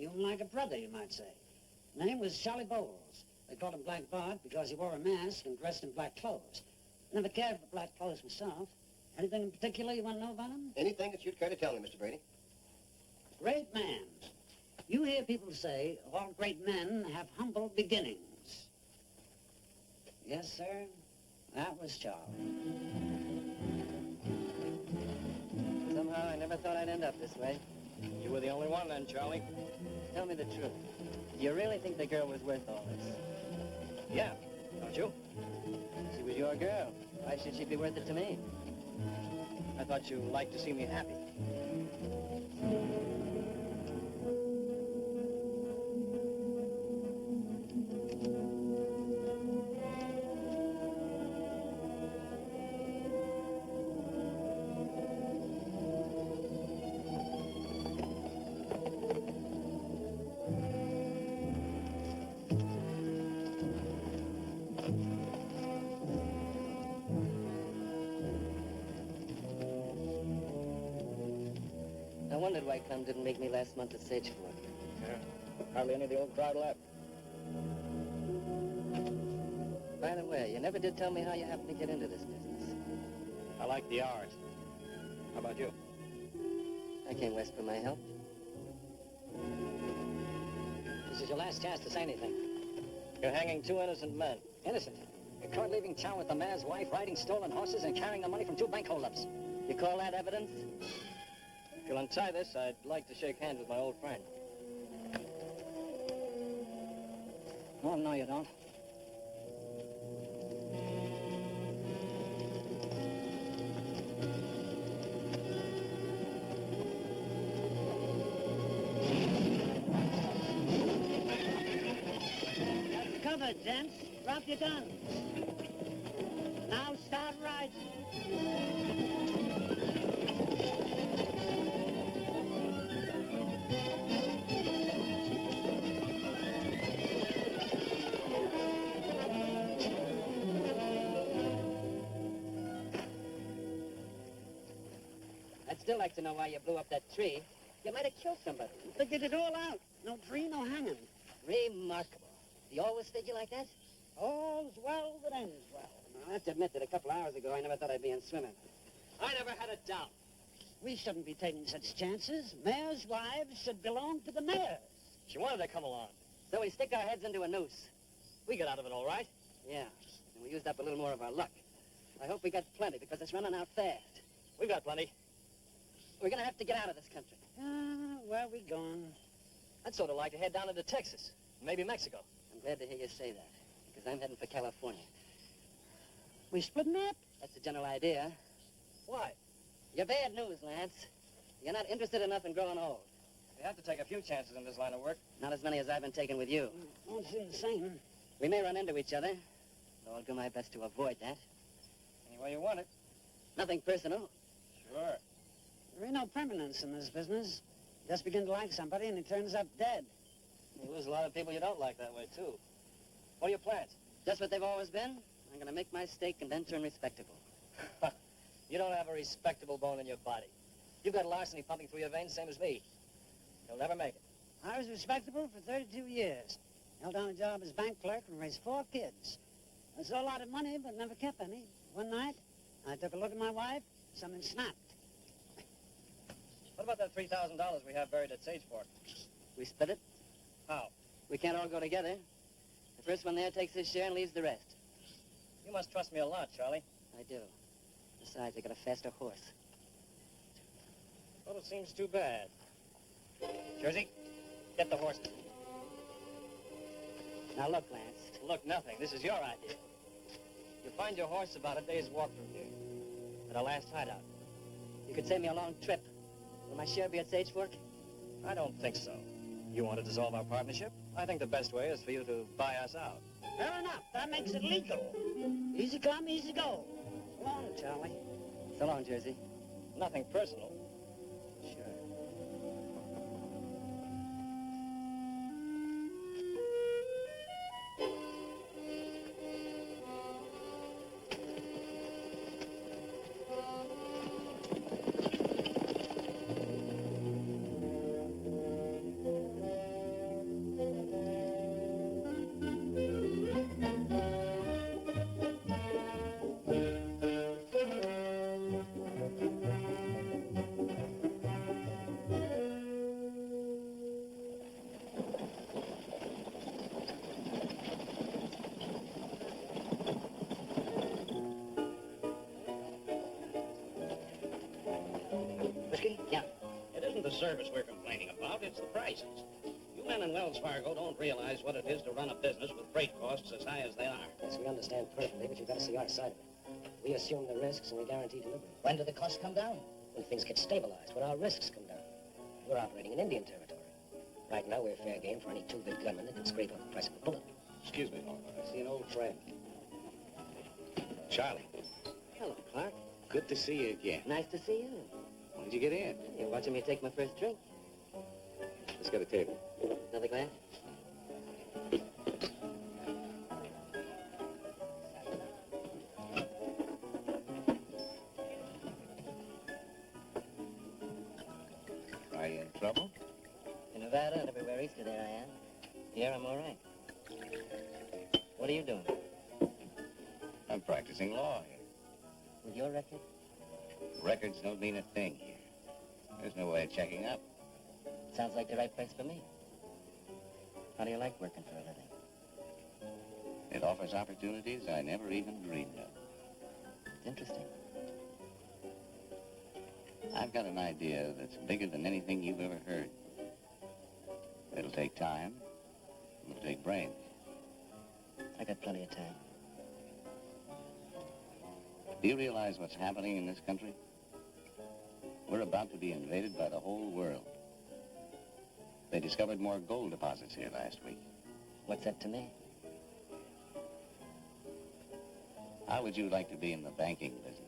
even like a brother, you might say. Name was Charlie Bowles. They called him Black Bart because he wore a mask and dressed in black clothes. Never cared for black clothes myself. Anything in particular you want to know about him? Anything that you'd care to tell me, Mr. Brady. Great man. You hear people say all great men have humble beginnings. Yes, sir. That was Charlie. Somehow I never thought I'd end up this way. You were the only one then, Charlie. Tell me the truth. Do you really think the girl was worth all this? Yeah, don't you? She was your girl. Why should she be worth it to me? I thought you liked to see me happy. I wondered why Clem didn't make me last month at Sagecoach. Yeah, hardly any of the old crowd left. By the way, you never did tell me how you happened to get into this business. I like the art. How about you? I came west for my help. This is your last chance to say anything. You're hanging 2 innocent men. Innocent. You're caught leaving town with the mayor's wife, riding stolen horses, and carrying the money from 2 bank holdups. You call that evidence? If you'll untie this, I'd like to shake hands with my old friend. Oh, no, you don't. That's cover, gents. Drop your guns. Now start riding. I'd still like to know why you blew up that tree. You might have killed somebody. Figured it all out. No tree, no hanging. Remarkable. Do you always figure like that? All's well that ends well. I have to admit that a couple hours ago, I never thought I'd be in swimming. I never had a doubt. We shouldn't be taking such chances. Mayors' wives should belong to the mayors. She wanted to come along. So we stick our heads into a noose. We got out of it all right. Yeah, and we used up a little more of our luck. I hope we got plenty, because it's running out fast. We've got plenty. We're gonna have to get out of this country. Where we going? I'd sort of like to head down into Texas, maybe Mexico. I'm glad to hear you say that, because I'm heading for California. We splitting up? That's the general idea. Why? You're bad news, Lance. You're not interested enough in growing old. We have to take a few chances in this line of work. Not as many as I've been taking with you. Don't seem the same. We may run into each other, though I'll do my best to avoid that. Any way you want it. Nothing personal. Sure. There ain't no permanence in this business. You just begin to like somebody and he turns up dead. You lose a lot of people you don't like that way, too. What are your plans? Just what they've always been. I'm gonna make my stake and then turn respectable. You don't have a respectable bone in your body. You've got larceny pumping through your veins, same as me. You'll never make it. I was respectable for 32 years. Held down a job as bank clerk and raised 4 kids. I saw a lot of money, but never kept any. One night, I took a look at my wife, something snapped. What about that $3,000 we have buried at Sagecoach? We split it. How? We can't all go together. The first one there takes his share and leaves the rest. You must trust me a lot, Charlie. I do. Besides, I got a faster horse. Well, it seems too bad. Jersey, get the horse. Now look, Lance. Look, nothing. This is your idea. You'll find your horse about a day's walk from here. At our last hideout. You could save me a long trip. Will my share be at Sagecoach? I don't think so. You want to dissolve our partnership? I think the best way is for you to buy us out. Fair enough. That makes it legal. Easy come, easy go. So long, Charlie. So long, Jersey. Nothing personal. Sure. service we're complaining about, it's the prices. You men in Wells Fargo don't realize what it is to run a business with freight costs as high as they are. Yes, we understand perfectly, but you've got to see our side of it. We assume the risks and we guarantee delivery. When do the costs come down? When things get stabilized, when our risks come down. We're operating in Indian territory. Right now, we're fair game for any two-bit gunman that can scrape up the price of a bullet. Excuse me, Lola. I see an old friend. Charlie, Hello, Clark. good to see you again. Nice to see you. When did you get in? You're watching me take my first drink. Let's get a table. Another glass? Are you in trouble? In Nevada and everywhere east of there I am. Here I'm all right. What are you doing? I'm practicing law here. With your record? Records don't mean a thing here. There's no way of checking up. Sounds like the right place for me. How do you like working for a living? It offers opportunities I never even dreamed of. It's interesting. I've got an idea that's bigger than anything you've ever heard. It'll take time. It'll take brains. I got plenty of time. Do you realize what's happening in this country? We're about to be invaded by the whole world. They discovered more gold deposits here last week. What's that to me? How would you like to be in the banking business?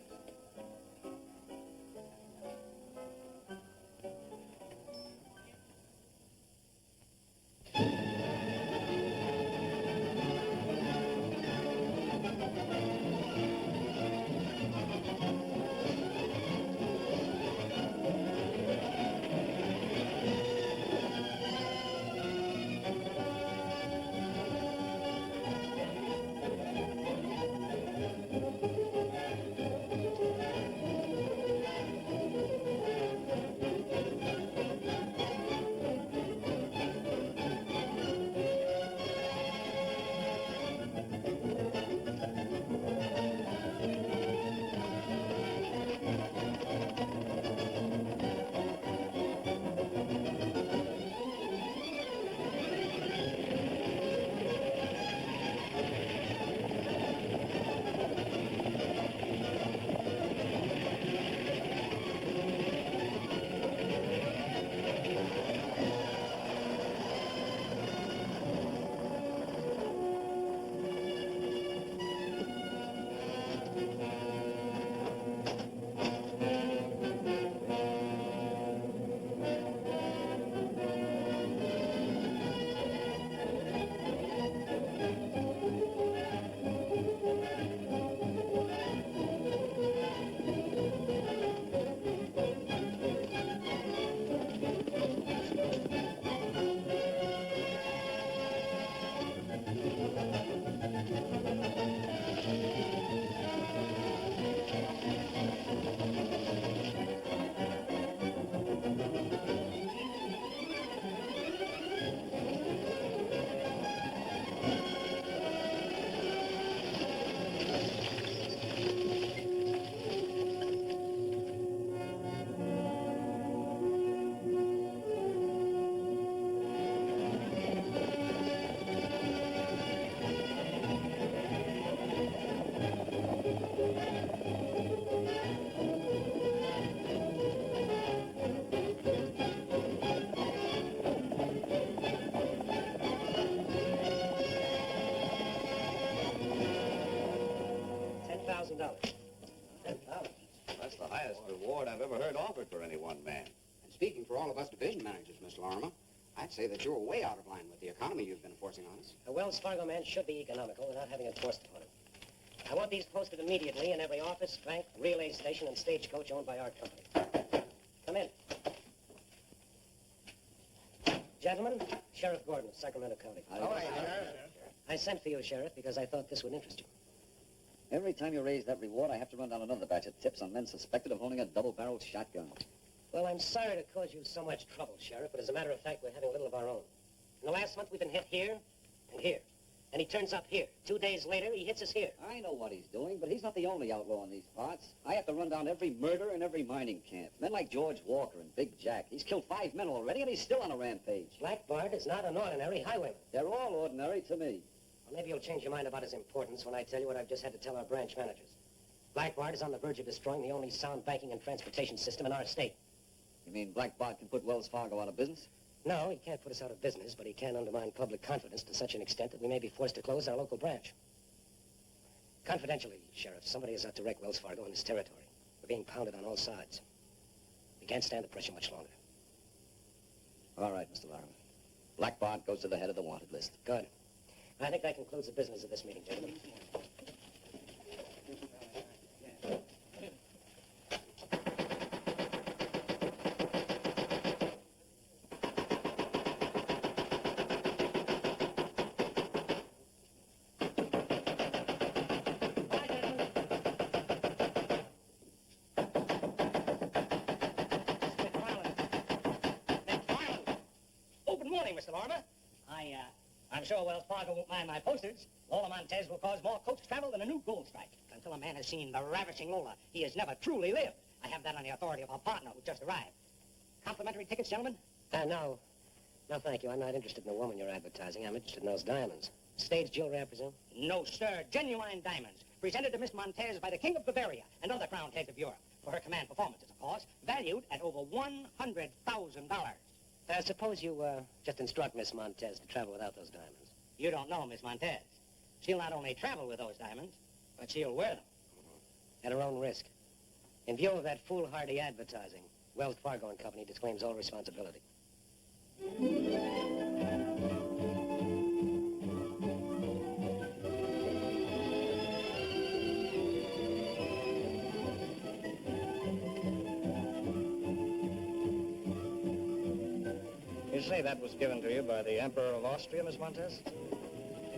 That's the highest reward I've ever heard offered for any one man. And speaking for all of us division managers, Miss Lorimer, I'd say that you're way out of line with the economy you've been forcing on us. A Wells Fargo man should be economical without having it forced upon him. I want these posted immediately in every office, bank, relay station, and stagecoach owned by our company. Come in. Gentlemen, Sheriff Gordon of Sacramento County. I sent for you, Sheriff, because I thought this would interest you. Every time you raise that reward, I have to run down another batch of tips on men suspected of holding a double-barreled shotgun. Well, I'm sorry to cause you so much trouble, Sheriff, but as a matter of fact, we're having a little of our own. In the last month, we've been hit here and here. And he turns up here. 2 days later, he hits us here. I know what he's doing, but he's not the only outlaw in these parts. I have to run down every murder in every mining camp. Men like George Walker and Big Jack. He's killed 5 men already, and he's still on a rampage. Black Bart is not an ordinary highwayman. They're all ordinary to me. Well, maybe you'll change your mind about his importance when I tell you what I've just had to tell our branch managers. Black Bart is on the verge of destroying the only sound banking and transportation system in our state. You mean Black Bart can put Wells Fargo out of business? No, he can't put us out of business, but he can undermine public confidence to such an extent that we may be forced to close our local branch. Confidentially, Sheriff, somebody is out to wreck Wells Fargo in his territory. We're being pounded on all sides. We can't stand the pressure much longer. All right, Mr. Larimer. Black Bart goes to the head of the wanted list. Good. I think that concludes the business of this meeting, gentlemen. Mr. Larimer. I'm sure Wells Fargo won't mind my postage. Lola Montez will cause more coach travel than a new gold strike. Until a man has seen the ravishing Lola, he has never truly lived. I have that on the authority of a partner who just arrived. Complimentary tickets, gentlemen? No. No, thank you. I'm not interested in the woman you're advertising. I'm interested in those diamonds. Stage jewelry, I presume? No, sir. Genuine diamonds. Presented to Miss Montez by the King of Bavaria and other crowned heads of Europe. For her command performances, of course. Valued at over $100,000. Suppose you, just instruct Miss Montez to travel without those diamonds. You don't know Miss Montez. She'll not only travel with those diamonds, but she'll wear them. At her own risk. In view of that foolhardy advertising, Wells Fargo and Company disclaims all responsibility. You say that was given to you by the Emperor of Austria, Miss Montez?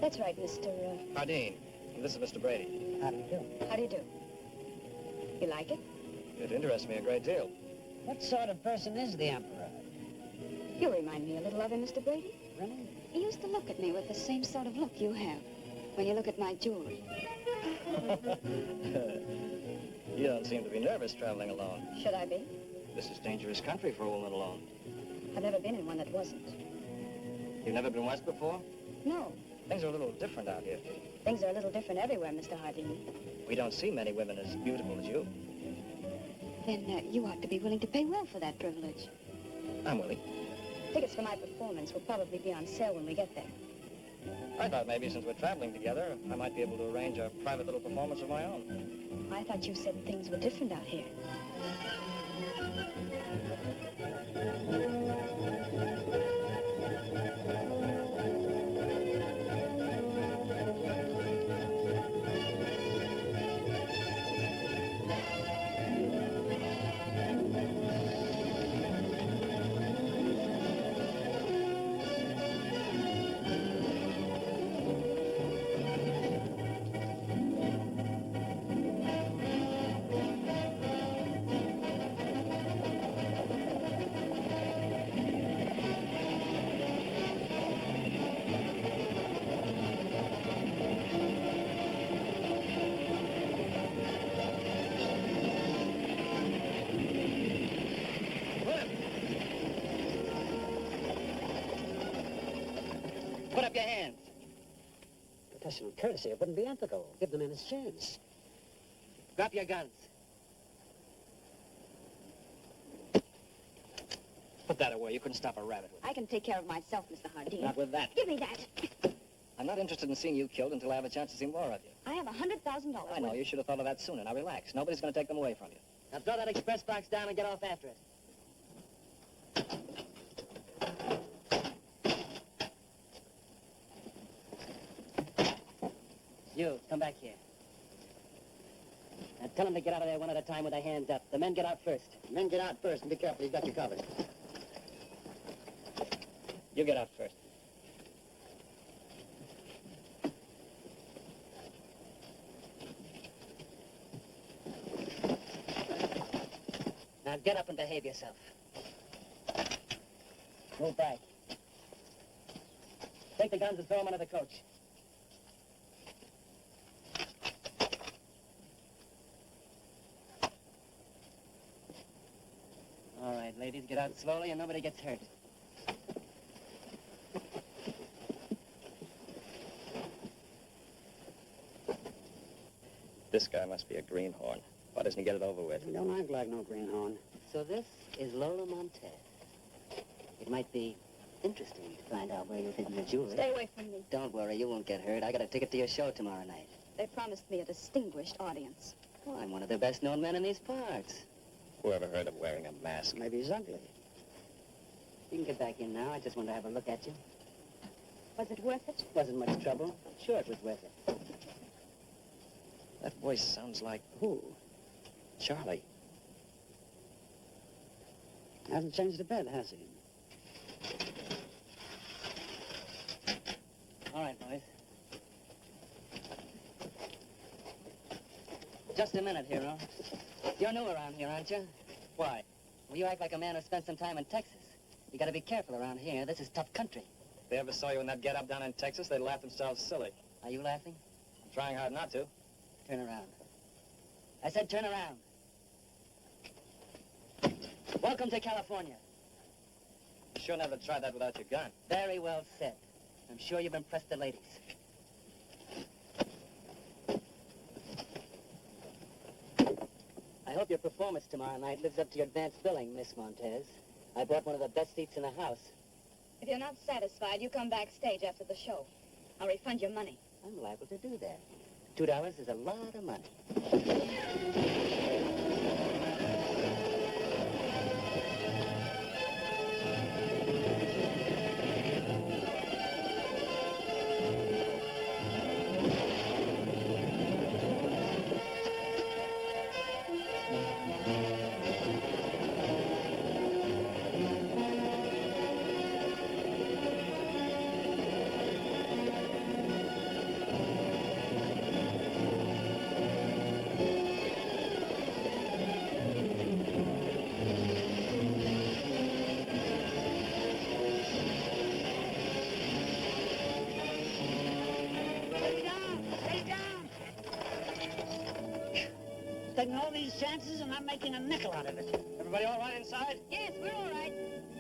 That's right, Mr. Hardin. And this is Mr. Brady. How do you do? How do you do? You like it? It interests me a great deal. What sort of person is the Emperor? You remind me a little of him, Mr. Brady. Really? He used to look at me with the same sort of look you have when you look at my jewelry. You don't seem to be nervous traveling alone. Should I be? This is dangerous country for a woman alone. I've never been in one that wasn't. You've never been west before? No. Things are a little different out here. Things are a little different everywhere, Mr. Hardin. We don't see many women as beautiful as you. Then you ought to be willing to pay well for that privilege. I'm willing. Tickets for my performance will probably be on sale when we get there. I thought maybe since we're traveling together, I might be able to arrange a private little performance of my own. I thought you said things were different out here. Put up your hands. Professional courtesy. It wouldn't be ethical. Give the man his chance. Drop your guns. Put that away. You couldn't stop a rabbit with it. I can take care of myself, Mr. Hardin. Not with that. Give me that. I'm not interested in seeing you killed until I have a chance to see more of you. I have $100,000. I know. You should have thought of that sooner. Now relax. Nobody's going to take them away from you. Now throw that express box down and get off after it. You, come back here. Now tell them to get out of there one at a time with their hands up. The men get out first. Men get out first, and be careful. He's got you covered. You get out first. Now get up and behave yourself. Move back. Take the guns and throw them under the coach. ladies get out slowly and nobody gets hurt. This guy must be a greenhorn. Why doesn't he get it over with? You don't act like no greenhorn. So this is Lola Montez. It might be interesting to find out where you're hidden the jewelry. Stay away from me. Don't worry, you won't get hurt. I got a ticket to your show tomorrow night. They promised me a distinguished audience. Oh, I'm one of the best-known men in these parts. Who ever heard of wearing a mask? Maybe he's ugly. You can get back in now. I just want to have a look at you. Was it worth it? Wasn't much trouble. Sure, it was worth it. That voice sounds like Who? Charlie. Hasn't changed a bit, has he? All right, boys. Just a minute, hero. You're new around here, aren't you? Why? Well, you act like a man who spent some time in Texas. You gotta be careful around here. This is tough country. If they ever saw you in that get-up down in Texas, they'd laugh themselves silly. Are you laughing? I'm trying hard not to. Turn around. I said turn around. Welcome to California. You sure never tried that without your gun. Very well said. I'm sure you've impressed the ladies. I hope your performance tomorrow night lives up to your advanced billing, Miss Montez. I bought one of the best seats in the house. If you're not satisfied, you come backstage after the show. I'll refund your money. I'm liable to do that. $2 is a lot of money. Taking all these chances and not making a nickel out of it. Everybody all right inside? Yes, we're all right.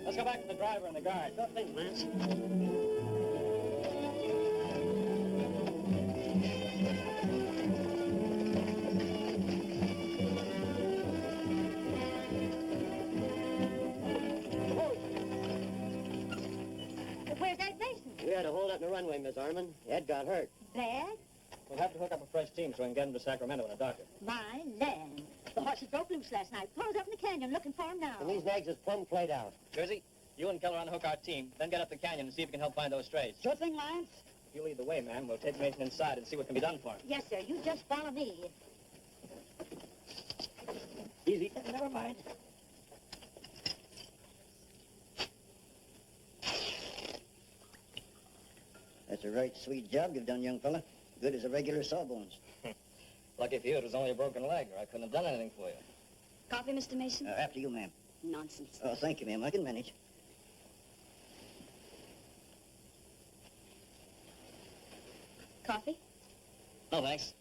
Let's go back to the driver and the guard. Sure thing, Lance. Where's that Mason? We had a hold up in the runway, Miss Armand. Ed got hurt. Bad? We'll have to hook up a fresh team so we can get him to Sacramento and a doctor. My land. The horses broke loose last night. Paul's up in the canyon looking for him now. And these nags is plumb played out. Jersey, you and Keller unhook our team, then get up the canyon and see if you can help find those strays. Sure thing, Lance. You lead the way, man. We'll take Mason inside and see what can be done for him. Yes, sir. You just follow me. Easy. Never mind. That's a right sweet job you've done, young fella. Good as a regular sawbones. Lucky for you, it was only a broken leg, or I couldn't have done anything for you. Coffee, Mr. Mason? After you, ma'am. Nonsense. Oh, thank you, ma'am. I can manage. Coffee? No, thanks.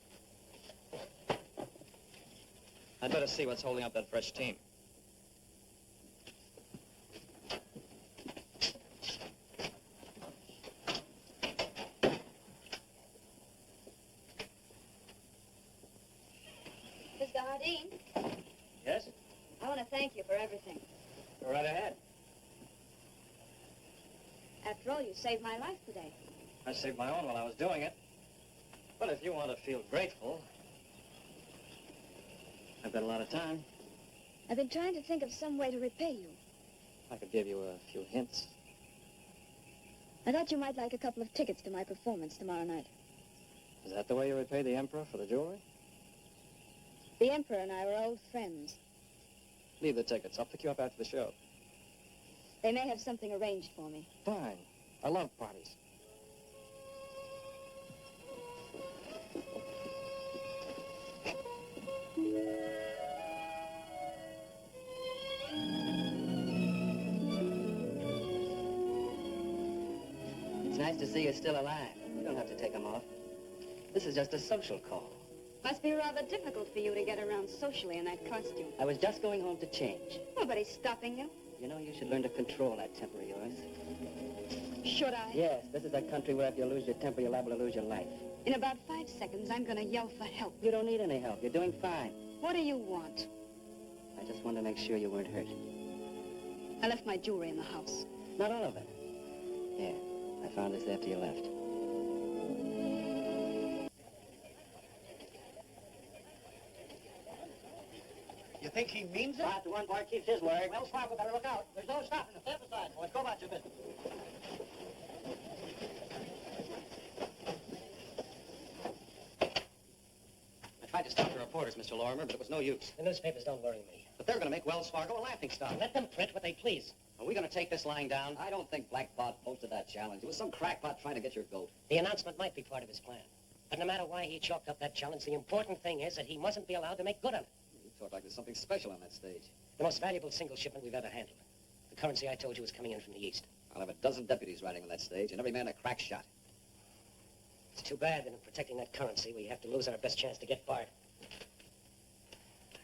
I'd better see what's holding up that fresh team. Mr. Hardin, Yes? I want to thank you for everything. Go right ahead. After all, you saved my life today. I saved my own while I was doing it. But if you want to feel grateful, I've got a lot of time. I've been trying to think of some way to repay you. I could give you a few hints. I thought you might like a couple of tickets to my performance tomorrow night. Is that the way you repay the Emperor for the jewelry? The Emperor and I were old friends. Leave the tickets. I'll pick you up after the show. They may have something arranged for me. Fine. I love parties. It's nice to see you're still alive. You don't have to take them off. This is just a social call. Must be rather difficult for you to get around socially in that costume. I was just going home to change. Nobody's stopping you. You know, you should learn to control that temper of yours. Should I? Yes, this is a country where if you lose your temper, you're liable to lose your life. In about 5 seconds, I'm gonna yell for help. You don't need any help. You're doing fine. What do you want? I just wanted to make sure you weren't hurt. I left my jewelry in the house. Not all of it. Here, I found this after you left. You think he means it? 5 to 1, Bart keeps his word. Wells Fargo better look out. There's no stopping us. Step aside, boys. Go about your business. I tried to stop the reporters, Mr. Lorimer, but it was no use. The newspapers don't worry me. But they're going to make Wells Fargo a laughingstock. Let them print what they please. Are we going to take this lying down? I don't think Black Bart posted that challenge. It was some crackpot trying to get your goat. The announcement might be part of his plan. But no matter why he chalked up that challenge, the important thing is that he mustn't be allowed to make good on it. You talk like there's something special on that stage. The most valuable single shipment we've ever handled. The currency I told you was coming in from the east. I'll have a dozen deputies riding on that stage, and every man a crack shot. It's too bad that in protecting that currency, we have to lose our best chance to get Bart.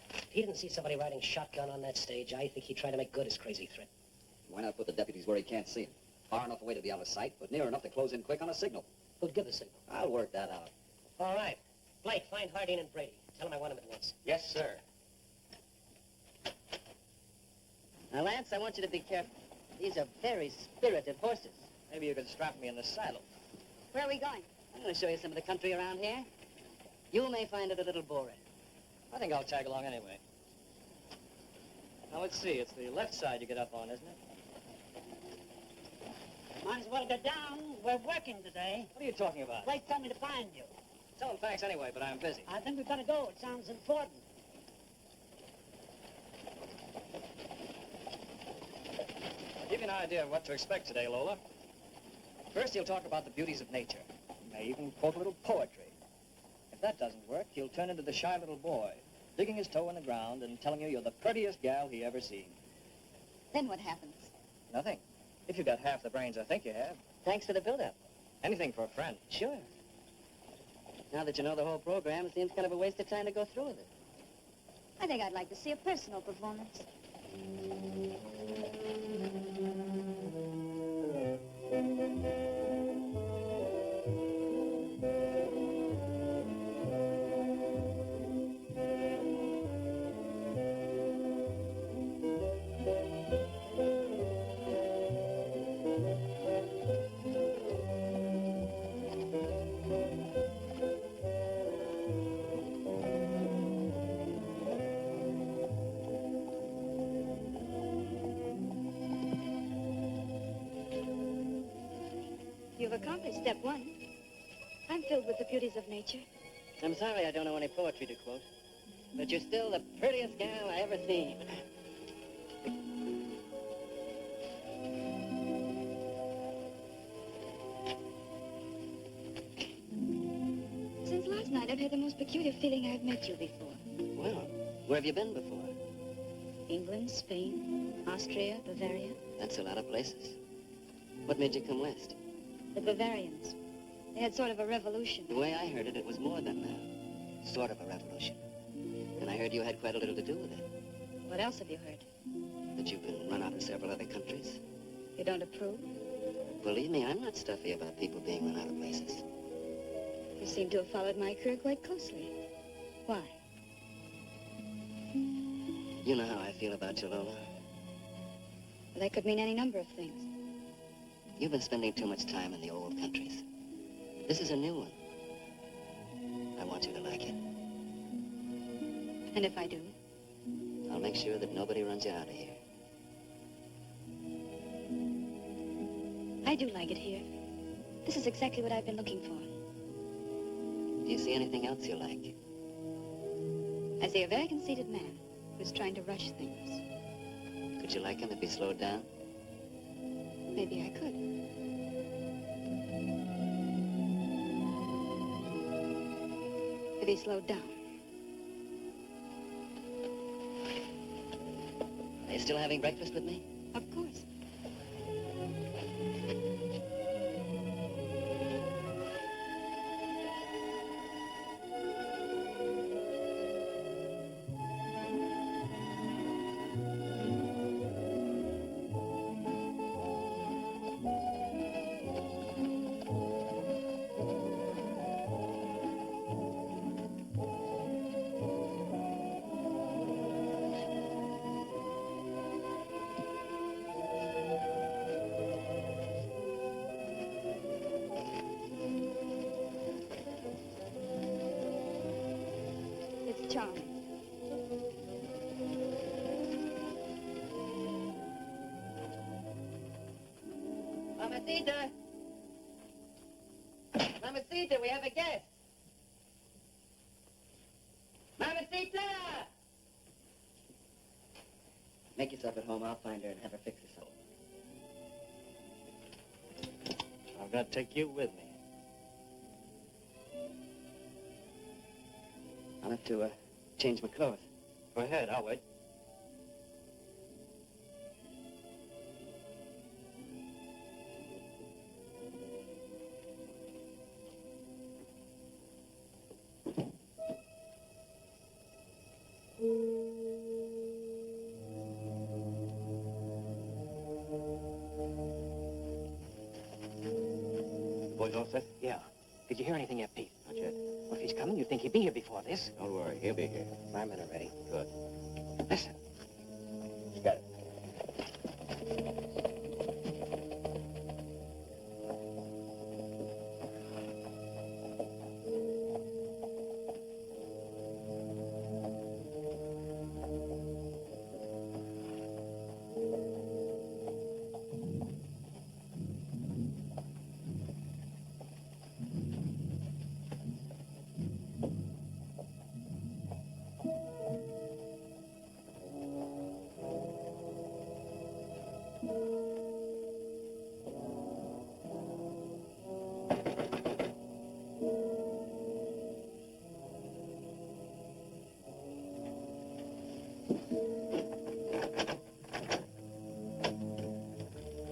If he didn't see somebody riding shotgun on that stage, I think he'd try to make good his crazy threat. Why not put the deputies where he can't see him? Far enough away to be out of sight, but near enough to close in quick on a signal. Who'd give the signal? I'll work that out. All right. Blake, find Harding and Brady. Tell them I want them at once. Yes, sir. Now, Lance, I want you to be careful. These are very spirited horses. Maybe you could strap me in the saddle. Where are we going? I'm going to show you some of the country around here. You may find it a little boring. I think I'll tag along anyway. Now, let's see. It's the left side you get up on, isn't it? Might as well get down. We're working today. What are you talking about? Blake told me to find you. Tell him thanks anyway, but I'm busy. I think we've got to go. It sounds important. I'll give you an idea of what to expect today, Lola. First, he'll talk about the beauties of nature. He may even quote a little poetry. If that doesn't work, he'll turn into the shy little boy, digging his toe in the ground and telling you you're the prettiest gal he ever seen. Then what happens? Nothing. If you've got half the brains I think you have. Thanks for the build-up. Anything for a friend. Sure. Now that you know the whole program, it seems kind of a waste of time to go through with it. I think I'd like to see a personal performance. You've accomplished step 1. I'm filled with the beauties of nature. I'm sorry I don't know any poetry to quote, but you're still the prettiest gal I ever seen. Since last night, I've had the most peculiar feeling I've met you before. Well, where have you been before? England, Spain, Austria, Bavaria. That's a lot of places. What made you come west? The Bavarians. They had sort of a revolution. The way I heard it, it was more than that. Sort of a revolution. And I heard you had quite a little to do with it. What else have you heard? That you've been run out of several other countries. You don't approve? Believe me, I'm not stuffy about people being run out of places. You seem to have followed my career quite closely. Why? You know how I feel about you, Lola. Well, that could mean any number of things. You've been spending too much time in the old countries. This is a new one. I want you to like it. And if I do? I'll make sure that nobody runs you out of here. I do like it here. This is exactly what I've been looking for. Do you see anything else you like? I see a very conceited man who's trying to rush things. Could you like him if he slowed down? Maybe I could. If he slowed down. Are you still having breakfast with me? Of course. charming. Mamacita! Mamacita, we have a guest! Mamacita! Make yourself at home. I'll find her and have her fix herself. I've got to take you with me. I'll have to, change my clothes. Go ahead, I'll wait. Boys all set? Yeah. Did you hear anything yet, Pete? Not yet. Well, if he's coming, you'd think he'd be here before this. Don't worry, he'll be here. My men are ready. Good. Listen. You got it.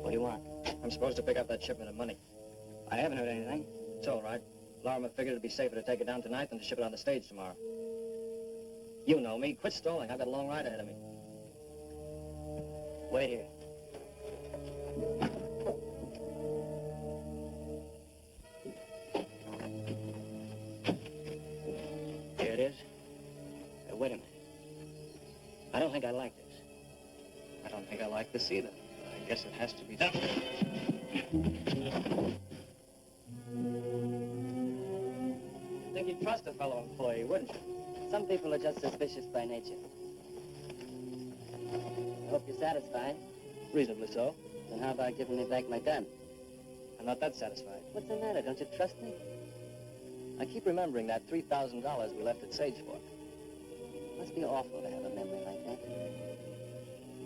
What do you want? I'm supposed to pick up that shipment of money. I haven't heard anything. It's all right. Larimer figured it'd be safer to take it down tonight than to ship it on the stage tomorrow. You know me. Quit stalling. I've got a long ride ahead of me. Wait here. Here it is. Hey, wait a minute. I don't think I like this. I don't think I like this either. I guess it has to be done. I think you'd trust a fellow employee, wouldn't you? Some people are just suspicious by nature. I hope you're satisfied. Reasonably so. Then how about giving me back my gun? I'm not that satisfied. What's the matter? Don't you trust me? I keep remembering that $3,000 we left at Sage Fork. Must be awful to have a memory like that.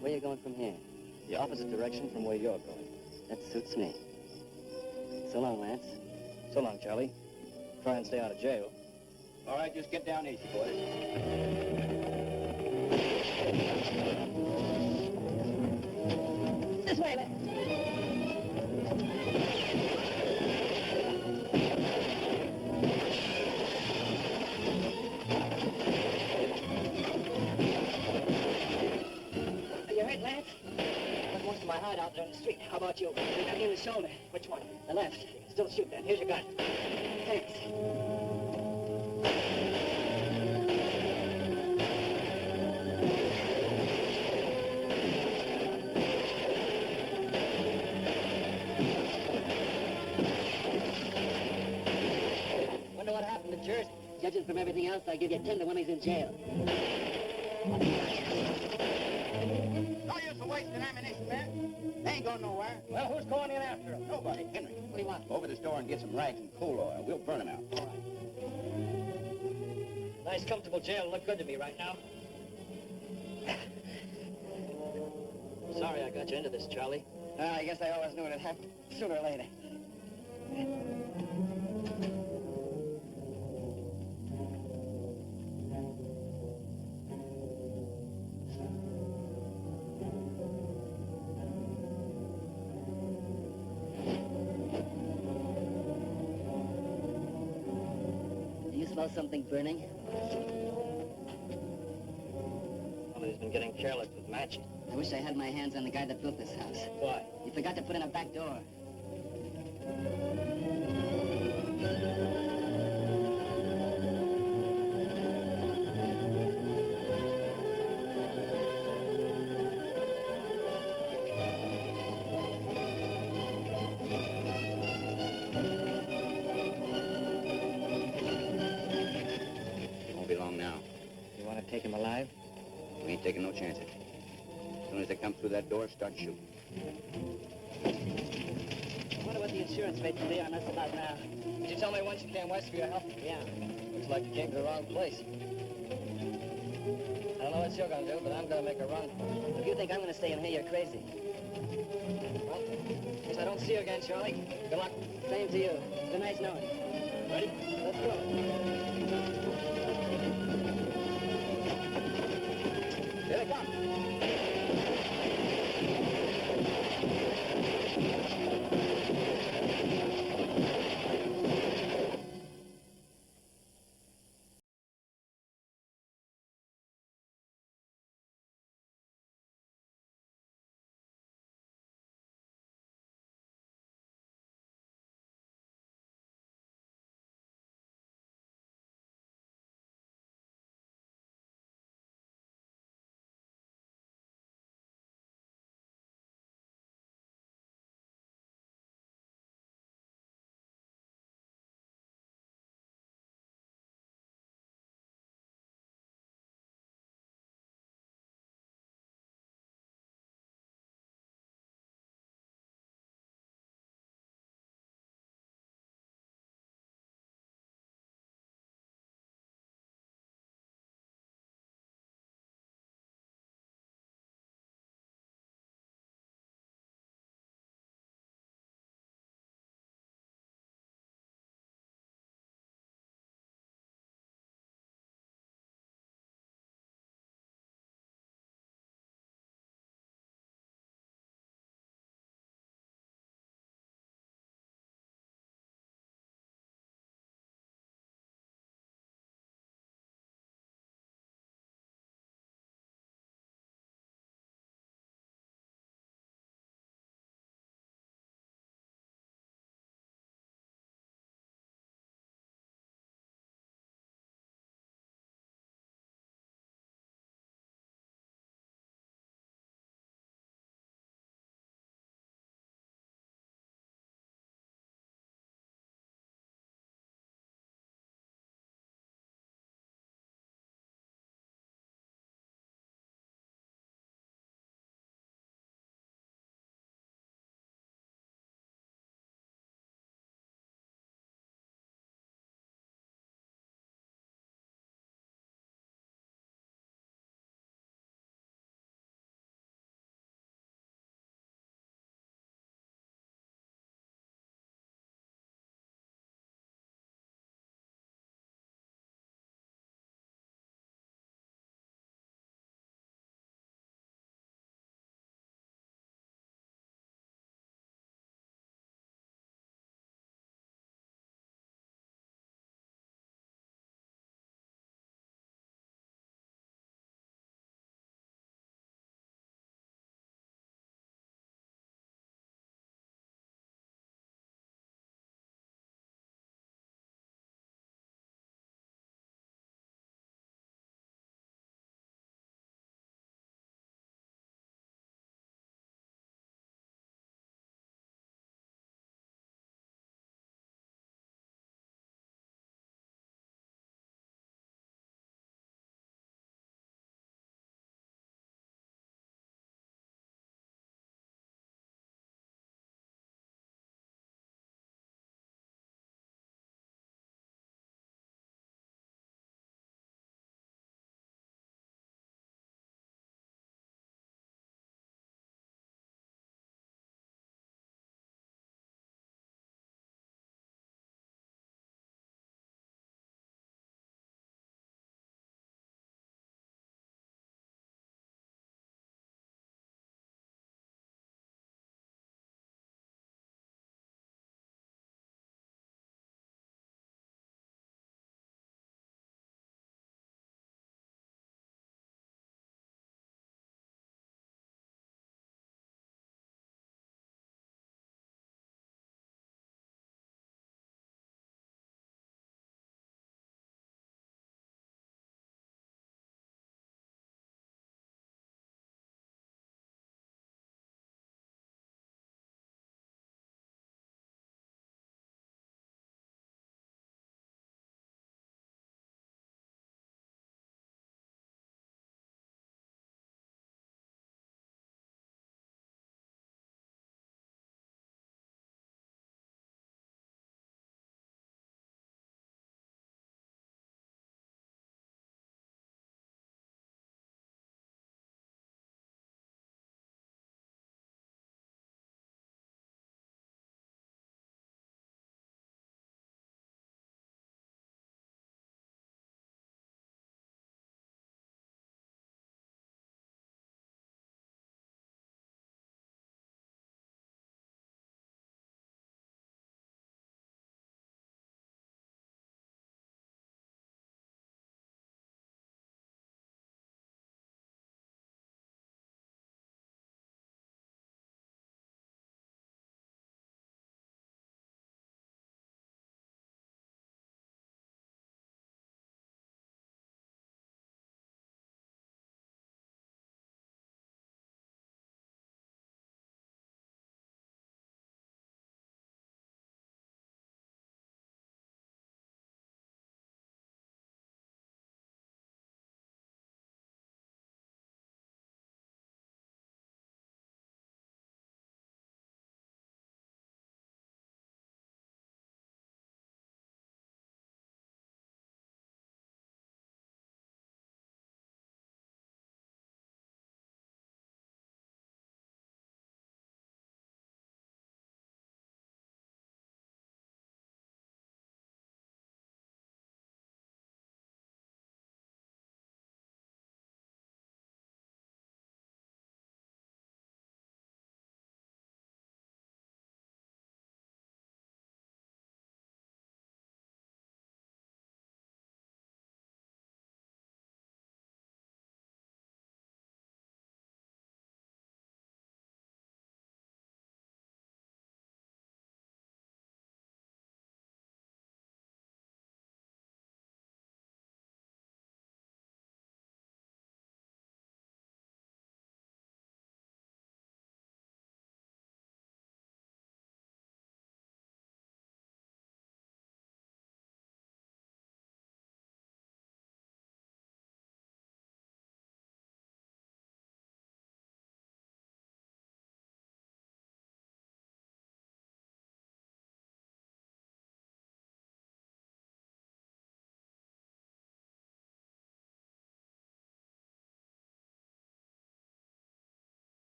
Where you going from here? The opposite direction from where you're going. That suits me. So long, Lance. So long, Charlie. Try and stay out of jail. All right, just get down easy, boys. This way, Lance. Are you hurt, Lance? Got most of my hide out there on the street. How about you? You got me in the shoulder. Which one? The left. Still shoot then. Here's your gun. Thanks. Wonder what happened to Jersey. Judging from everything else, I give you 10 to 1 he's in jail. No use of wasting ammunition, man. They ain't going nowhere. Well, who's going in after him? Nobody. Henry, What do you want? go over to the store and get some rags and coal oil. We'll burn them out. Nice, comfortable jail. Look good to me right now. Sorry I got you into this, Charlie. I guess I always knew it'd happen sooner or later. Do you smell something burning? Somebody's been getting careless with matches. I wish I had my hands on the guy that built this house. Why? He forgot to put in a back door. It won't be long now. take him alive? We ain't taking no chances. As soon as they come through that door, start shooting. I wonder what the insurance rates will be on us about now. Did you tell me once you came west for your help? Yeah. Looks like you came to the wrong place. I don't know what you're gonna do, but I'm gonna make a run for it. If you think I'm going to stay in here, you're crazy. Well, in case I don't see you again, Charlie. Good luck. Same to you. It's been nice knowing you. Ready? Let's go. Here they come.